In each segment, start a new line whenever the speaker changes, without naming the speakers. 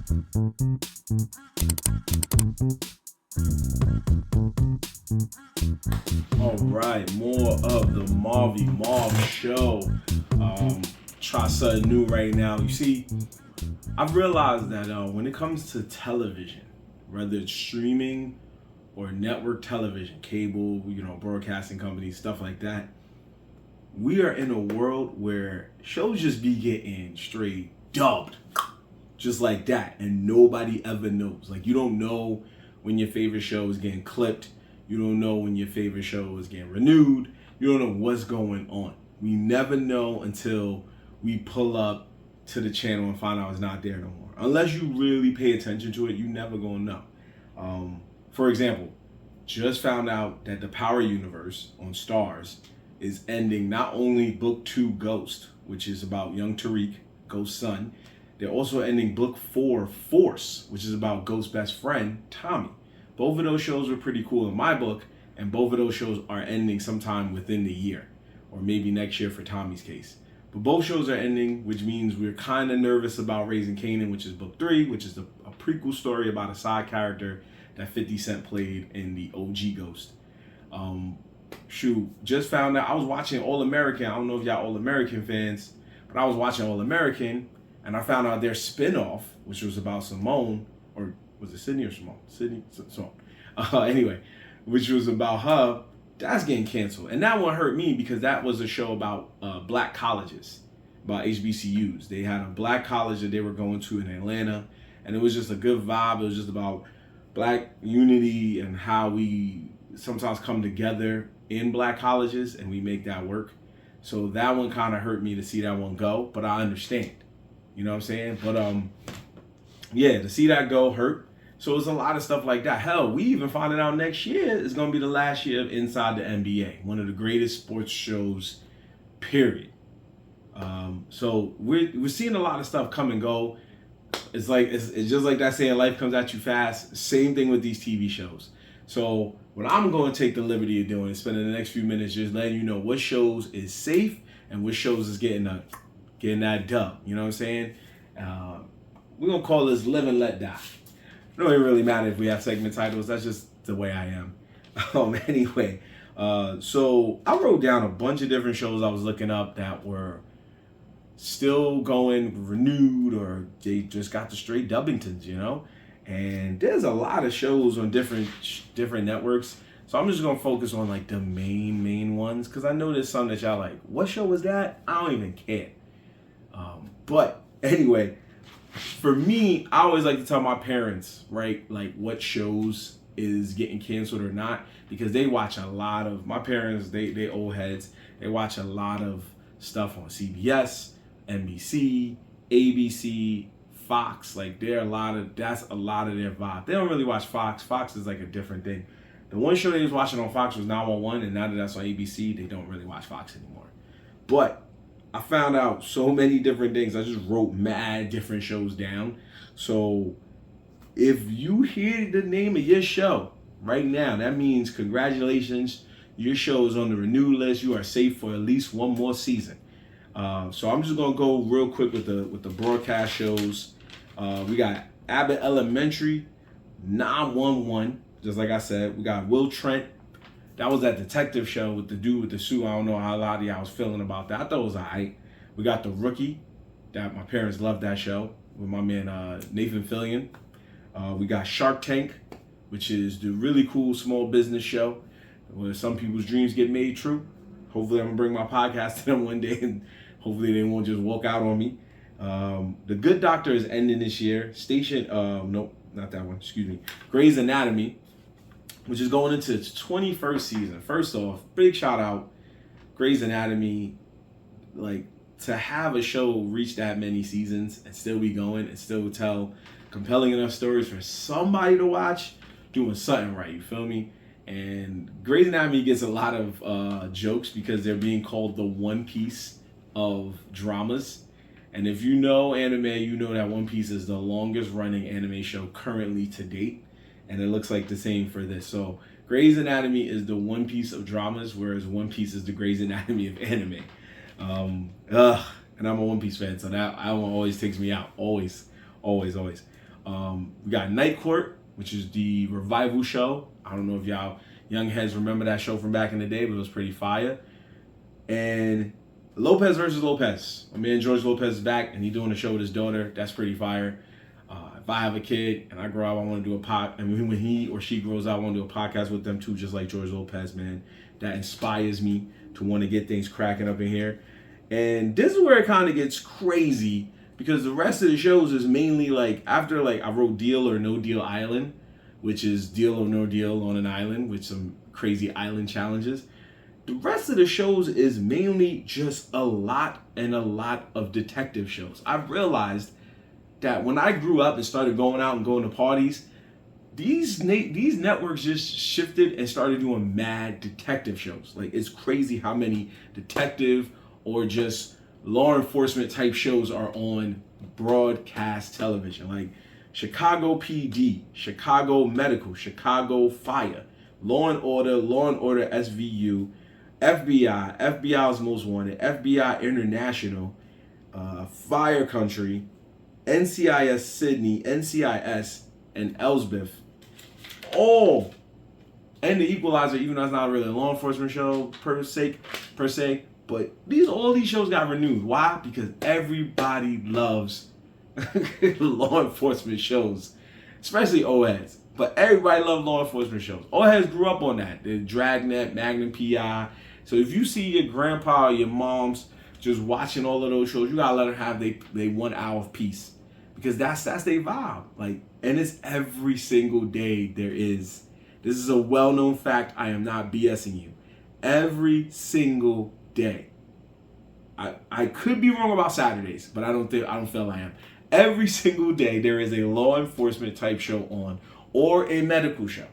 All right, more of the Marvy Marv show. Try something new right now. You see, I've realized that when it comes to television, whether it's streaming or network television, cable, broadcasting companies, stuff like that, we are in a world where shows just be getting straight dubbed, just like that, and nobody ever knows. Like, you don't know when your favorite show is getting clipped. You don't know when your favorite show is getting renewed. You don't know what's going on. We never know until we pull up to the channel and find out it's not there no more. Unless you really pay attention to it, you never gonna know. For example, just found out that the Power Universe on Stars is ending not only book 2 Ghost, which is about young Tariq, Ghost's son. They're also ending book 4 Force, which is about Ghost's best friend, Tommy. Both of those shows were pretty cool in my book, and both of those shows are ending sometime within the year, or maybe next year for Tommy's case. But both shows are ending, which means we're kind of nervous about Raising Kanan, which is book 3, which is a prequel story about a side character that 50 Cent played in the OG Ghost. Just found out, I was watching All American. I don't know if y'all All American fans, but I was watching All American, and I found out their spinoff, which was about Simone, or was it Sydney or Simone? Simone. Anyway, which was about her, that's getting canceled. And that one hurt me because that was a show about black colleges, about HBCUs. They had a black college that they were going to in Atlanta, and it was just a good vibe. It was just about black unity and how we sometimes come together in black colleges and we make that work. So that one kind of hurt me to see that one go, but I understand. You know what I'm saying? But yeah, to see that go hurt. So it's a lot of stuff like that. Hell, we even finding out next year is going to be the last year of Inside the NBA, one of the greatest sports shows, period. So we're seeing a lot of stuff come and go. It's just like that saying, life comes at you fast. Same thing with these TV shows. So what I'm going to take the liberty of doing is spending the next few minutes just letting you know what shows is safe and what shows is getting that dub. You know what I'm saying? We're going to call this Live and Let Die. It don't even really matter if we have segment titles. That's just the way I am. Anyway, so I wrote down a bunch of different shows I was looking up that were still going renewed, or they just got the straight Dubbingtons, And there's a lot of shows on different networks. So I'm just going to focus on like the main ones, because I know there's some that y'all like, what show was that? I don't even care. But anyway, for me, I always like to tell my parents, right, like what shows is getting canceled or not, because they watch a lot of, my parents, they old heads, they watch a lot of stuff on CBS, NBC, ABC, Fox. Like that's a lot of their vibe. They don't really watch Fox. Fox is like a different thing. The one show they was watching on Fox was 911, and now that that's on ABC, they don't really watch Fox anymore. But I found out so many different things. I just wrote mad different shows down. So if you hear the name of your show right now, that means congratulations. Your show is on the renew list. You are safe for at least one more season. So I'm just gonna go real quick with the broadcast shows. We got Abbott Elementary, 911. Just like I said, we got Will Trent. That was that detective show with the dude with the suit. I don't know how a lot of y'all was feeling about that. I thought it was alright. We got The Rookie. That my parents loved that show with my man Nathan Fillion. We got Shark Tank, which is the really cool small business show where some people's dreams get made true. Hopefully I'm gonna bring my podcast to them one day, and hopefully they won't just walk out on me. The Good Doctor is ending this year. Nope, not that one. Excuse me. Grey's Anatomy, which is going into its 21st season. First off, big shout out, Grey's Anatomy. Like, to have a show reach that many seasons and still be going and still tell compelling enough stories for somebody to watch, doing something right, you feel me? And Grey's Anatomy gets a lot of jokes because they're being called the One Piece of dramas. And if you know anime, you know that One Piece is the longest running anime show currently to date. And it looks like the same for this. So Grey's Anatomy is the One Piece of dramas, whereas One Piece is the Grey's Anatomy of anime. And I'm a One Piece fan, so that one always takes me out. Always. We got Night Court, which is the revival show. I don't know if y'all young heads remember that show from back in the day, but it was pretty fire. And Lopez versus Lopez. My man George Lopez is back, and he's doing a show with his daughter. That's pretty fire. If I have a kid and I grow up, I want to do a pod. And when he or she grows up, I want to do a podcast with them too, just like George Lopez, man. That inspires me to want to get things cracking up in here. And this is where it kind of gets crazy, because the rest of the shows is mainly like, after like I wrote Deal or No Deal Island, which is Deal or No Deal on an island with some crazy island challenges. The rest of the shows is mainly just a lot of detective shows. I've realized that when I grew up and started going out and going to parties, these networks just shifted and started doing mad detective shows. Like, it's crazy how many detective or just law enforcement type shows are on broadcast television. Like Chicago PD, Chicago Medical, Chicago Fire, Law and Order SVU, FBI, FBI's Most Wanted, FBI International, Fire Country, NCIS Sydney, NCIS, and Elsbeth. All, and The Equalizer, even though it's not really a law enforcement show per se, but all these shows got renewed. Why? Because everybody loves law enforcement shows, especially O-heads. But everybody loves law enforcement shows. O-heads grew up on that. The Dragnet, Magnum PI. So if you see your grandpa or your mom's just watching all of those shows, you gotta let them have they 1 hour of peace, because that's their vibe. Like, and it's every single day there is. This is a well-known fact. I am not BSing you. Every single day. I could be wrong about Saturdays, but I don't feel I am. Every single day there is a law enforcement type show on, or a medical show.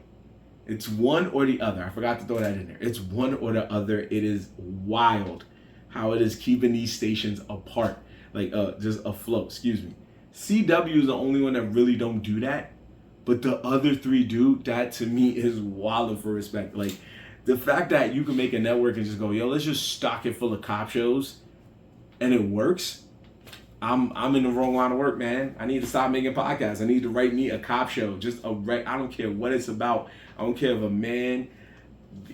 It's one or the other. I forgot to throw that in there. It's one or the other. It is wild how it is keeping these stations apart, like just afloat. Excuse me. CW is the only one that really don't do that, but the other three do. That to me is wild for respect. Like, the fact that you can make a network and just go, yo, let's just stock it full of cop shows, and it works. I'm in the wrong line of work, man. I need to stop making podcasts. I need to write me a cop show. I don't care what it's about. I don't care if a man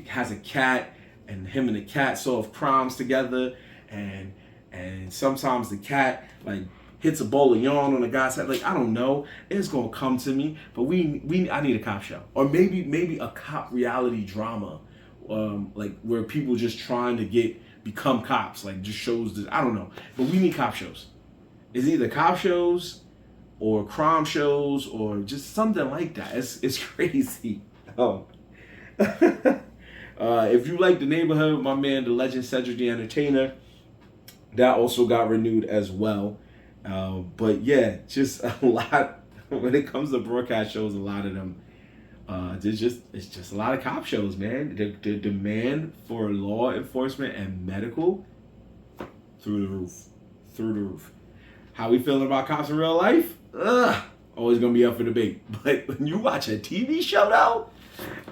has a cat and him and the cat solve crimes together, and sometimes the cat like hits a bowl of yarn on the guy's head. Like, I don't know. It's gonna come to me. But I need a cop show, or maybe a cop reality drama, like where people just trying to become cops. Like, just shows that, I don't know. But we need cop shows. It's either cop shows or crime shows or just something like that. It's crazy. Oh. If you like The Neighborhood, my man, the legend Cedric the Entertainer, that also got renewed as well. But yeah, just a lot. When it comes to broadcast shows, a lot of them, it's just a lot of cop shows, man. The demand for law enforcement and medical, through the roof. How we feeling about cops in real life? Always gonna be up for debate. But when you watch a TV show, though,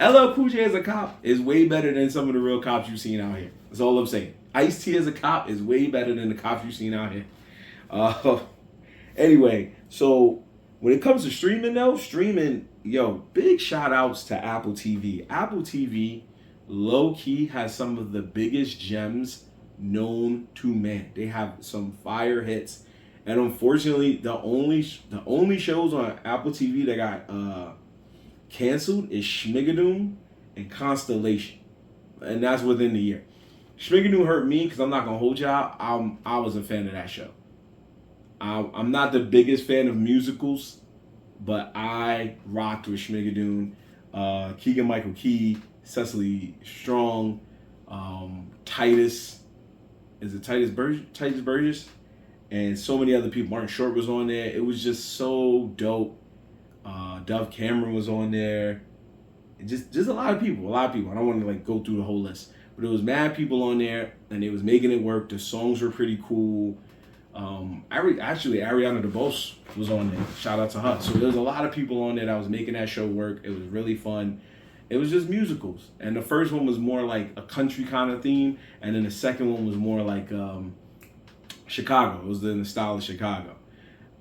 LL Cool J as a cop is way better than some of the real cops you've seen out here. That's all I'm saying. Ice-T as a cop is way better than the cops you've seen out here. Anyway, so when it comes to streaming, though, big shout outs to Apple TV. Apple TV, low-key, has some of the biggest gems known to man. They have some fire hits. And unfortunately, the only shows on Apple TV that got canceled is Schmigadoon and Constellation, and that's within the year. Schmigadoon hurt me because I'm not gonna hold y'all. I was a fan of that show. I'm not the biggest fan of musicals, but I rocked with Schmigadoon. Keegan-Michael Key, Cecily Strong, Titus. Is it Titus Burgess? And so many other people. Martin Short was on there. It was just so dope. Dove Cameron was on there. Just a lot of people. I don't want to go through the whole list, but there was mad people on there, and they was making it work. The songs were pretty cool. Actually, Ariana DeBose was on there. Shout out to her. So there was a lot of people on there that was making that show work. It was really fun. It was just musicals, and the first one was more like a country kind of theme, and then the second one was more like Chicago. It was in the style of Chicago.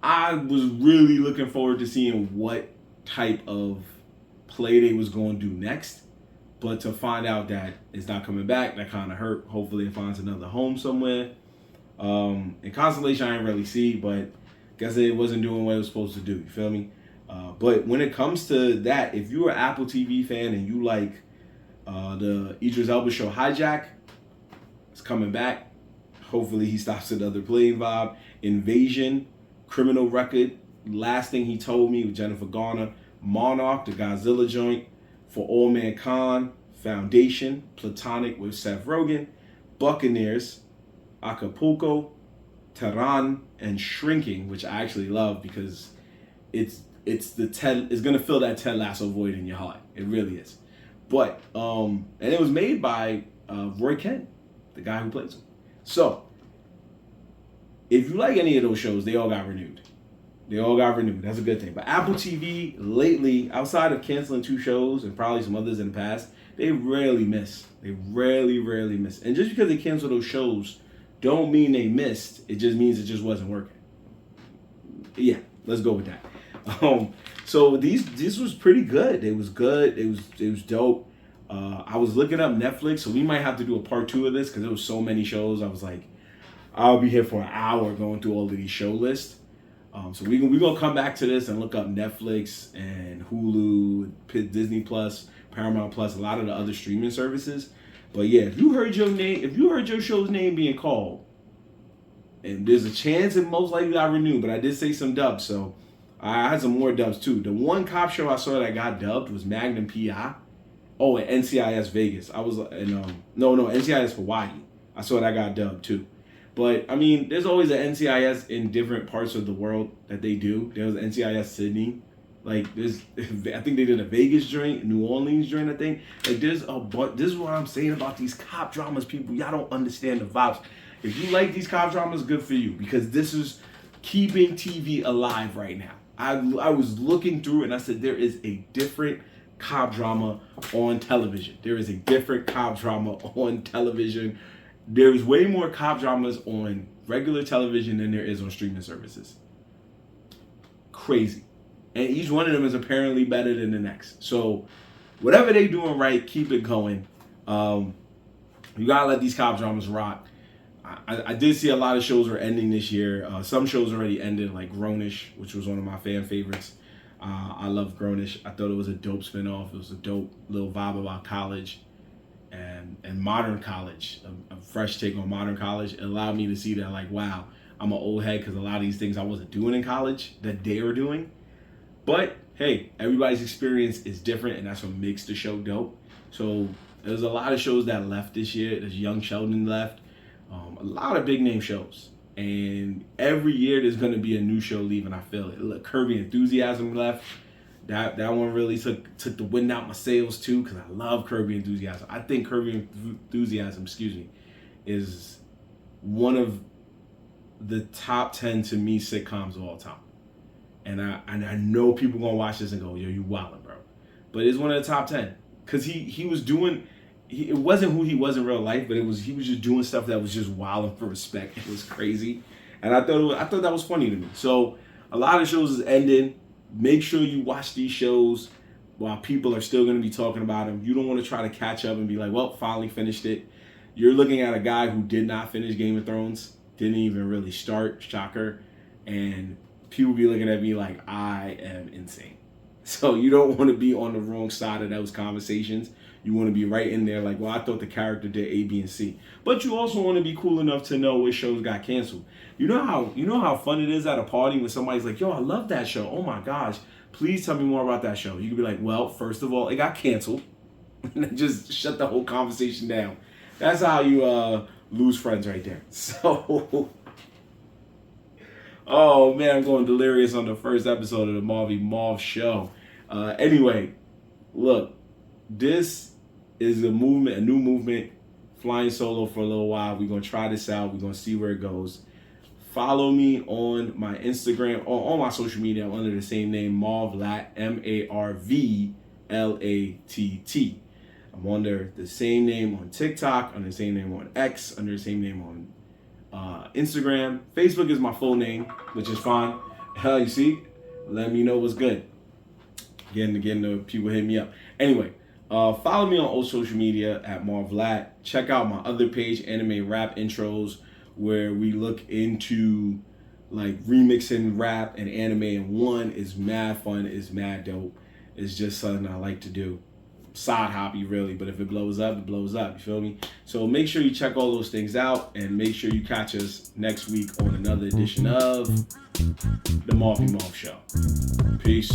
I was really looking forward to seeing what type of play they was going to do next. But to find out that it's not coming back, that kind of hurt. Hopefully it finds another home somewhere. And Constellation I didn't really see, but guess it wasn't doing what it was supposed to do. You feel me? But when it comes to that, if you're an Apple TV fan and you like the Idris Elba show Hijack, it's coming back. Hopefully he stops another playing vibe. Invasion, Criminal Record, last thing he told me with Jennifer Garner, Monarch, the Godzilla joint, For All Mankind, Foundation, Platonic with Seth Rogen, Buccaneers, Acapulco, Tehran, and Shrinking, which I actually love because it's gonna fill that Ted Lasso void in your heart. It really is. But and it was made by Roy Kent, the guy who plays him. So if you like any of those shows, they all got renewed. They all got renewed. That's a good thing. But Apple TV lately, outside of canceling 2 shows and probably some others in the past, they rarely miss. They rarely miss. And just because they cancel those shows don't mean they missed. It just means it just wasn't working. Yeah, let's go with that. So this was pretty good. It was good. It was dope. I was looking up Netflix, so we might have to do a part 2 of this because there was so many shows. I was like, I'll be here for an hour going through all of these show lists. So we're gonna come back to this and look up Netflix and Hulu, Disney Plus, Paramount Plus, a lot of the other streaming services. But yeah, if you heard your show's name being called, and there's a chance it most likely got renewed, but I did say some dubs, so I had some more dubs too. The one cop show I saw that got dubbed was Magnum PI. Oh, and NCIS Vegas. I was no NCIS Hawaii. I saw that got dubbed too. But I mean, there's always an NCIS in different parts of the world that they do. There was an NCIS Sydney. Like I think they did a Vegas joint, New Orleans joint. I think like but this is what I'm saying about these cop dramas, people. Y'all don't understand the vibes. If you like these cop dramas, good for you because this is keeping TV alive right now. I was looking through it and I said there is a different cop drama on television. There is a different cop drama on television. There's way more cop dramas on regular television than there is on streaming services. Crazy. And each one of them is apparently better than the next. So whatever they doing right, keep it going. You gotta let these cop dramas rock. I did see a lot of shows are ending this year. Some shows already ended, like Grownish, which was one of my fan favorites. I love Grownish. I thought it was a dope spinoff. It was a dope little vibe about college and modern college, a fresh take on modern college. It allowed me to see that, like, wow, I'm an old head because a lot of these things I wasn't doing in college that they are doing. But hey, everybody's experience is different, and that's what makes the show dope. So there's a lot of shows that left this year. There's Young Sheldon left. A lot of big name shows. And every year there's going to be a new show leaving, I feel it. Look, Curb Your Enthusiasm left. That one really took the wind out my sails too, because I love Curb Your Enthusiasm. I think Curb Your Enthusiasm, is one of the top 10 to me sitcoms of all time. And I know people gonna watch this and go, yo, you wildin', bro. But it's one of the top 10. Because he was doing, it wasn't who he was in real life, but he was just doing stuff that was just wildin' for respect. It was crazy. And I thought that was funny to me. So a lot of shows is ending. Make sure you watch these shows while people are still going to be talking about them. You don't want to try to catch up and be like, well, finally finished it. You're looking at a guy who did not finish Game of Thrones, didn't even really start, shocker, and people be looking at me like I am insane. So you don't want to be on the wrong side of those conversations. You want to be right in there like, well, I thought the character did A, B, and C. But you also want to be cool enough to know which shows got canceled. You know how fun it is at a party when somebody's like, yo, I love that show. Oh my gosh, please tell me more about that show. You can be like, well, first of all, it got canceled. And then just shut the whole conversation down. That's how you lose friends right there. So, oh man, I'm going delirious on the first episode of the Marvy Marv show. Anyway, look, this is a new movement, flying solo for a little while. We're going to try this out. We're going to see where it goes. Follow me on my Instagram, or on my social media. I'm under the same name, Marvlat, MARVLATT. I'm under the same name on TikTok, under the same name on X, under the same name on Instagram. Facebook is my full name, which is fine. You see? Let me know what's good. Getting the people hitting me up. Anyway, follow me on all social media at Marvlat. Check out my other page, Anime Rap Intros, where we look into like remixing rap and anime, and one is mad fun, is mad dope. It's just something I like to do. Side hobby really, but if it blows up, it blows up. You feel me? So make sure you check all those things out, and make sure you catch us next week on another edition of the Marvy Marv Show. Peace.